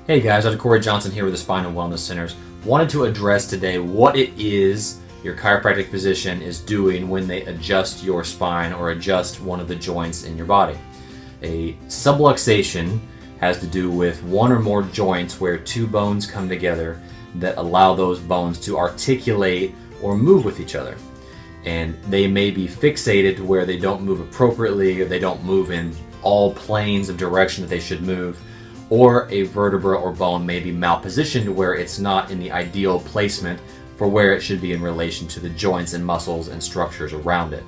Hey guys, Dr. Corey Johnson here with the Spine and Wellness Centers. Wanted to address today what it is your chiropractic physician is doing when they adjust your spine or adjust one of the joints in your body. A subluxation has to do with one or more joints where two bones come together that allow those bones to articulate or move with each other. And they may be fixated to where they don't move appropriately, or they don't move in all planes of direction that they should move, or a vertebra or bone may be malpositioned where it's not in the ideal placement for where it should be in relation to the joints and muscles and structures around it.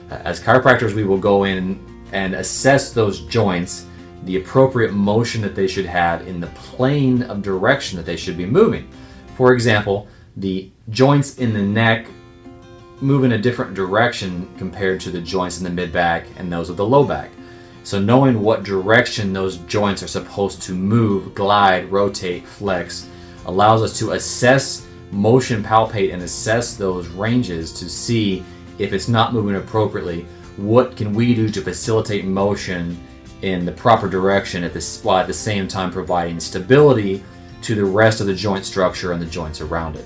As chiropractors, we will go in and assess those joints, the appropriate motion that they should have in the plane of direction that they should be moving. For example, the joints in the neck move in a different direction compared to the joints in the mid-back and those of the low back. So knowing what direction those joints are supposed to move, glide, rotate, flex, allows us to assess motion, palpate, and assess those ranges to see if it's not moving appropriately, what can we do to facilitate motion in the proper direction while at the same time providing stability to the rest of the joint structure and the joints around it.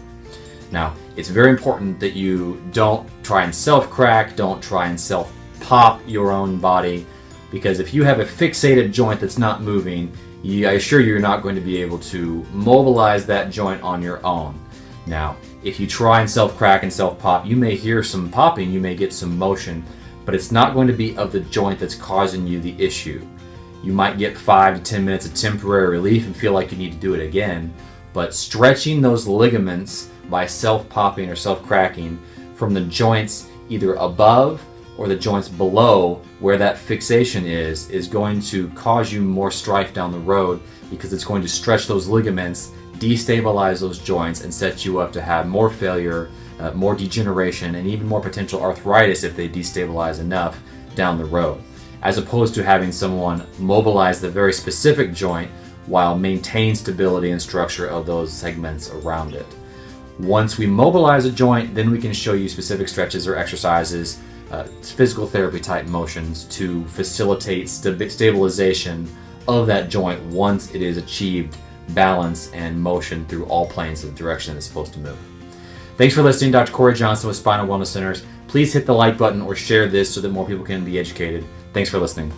Now, it's very important that you don't try and self-crack, don't try and self-pop your own body, because if you have a fixated joint that's not moving, I assure you you're not going to be able to mobilize that joint on your own. Now, if you try and self-crack and self-pop, you may hear some popping, you may get some motion, but it's not going to be of the joint that's causing you the issue. You might get 5 to 10 minutes of temporary relief and feel like you need to do it again, but stretching those ligaments by self-popping or self-cracking from the joints either above or the joints below where that fixation is going to cause you more strife down the road, because it's going to stretch those ligaments, destabilize those joints, and set you up to have more failure, more degeneration, and even more potential arthritis if they destabilize enough down the road, as opposed to having someone mobilize the very specific joint while maintaining stability and structure of those segments around it. Once we mobilize a joint, then we can show you specific stretches or exercises, physical therapy type motions to facilitate stabilization of that joint once it is achieved balance and motion through all planes of direction it's supposed to move. Thanks for listening. Dr. Corey Johnson with Spinal Wellness Centers. Please hit the like button or share this so that more people can be educated. Thanks for listening.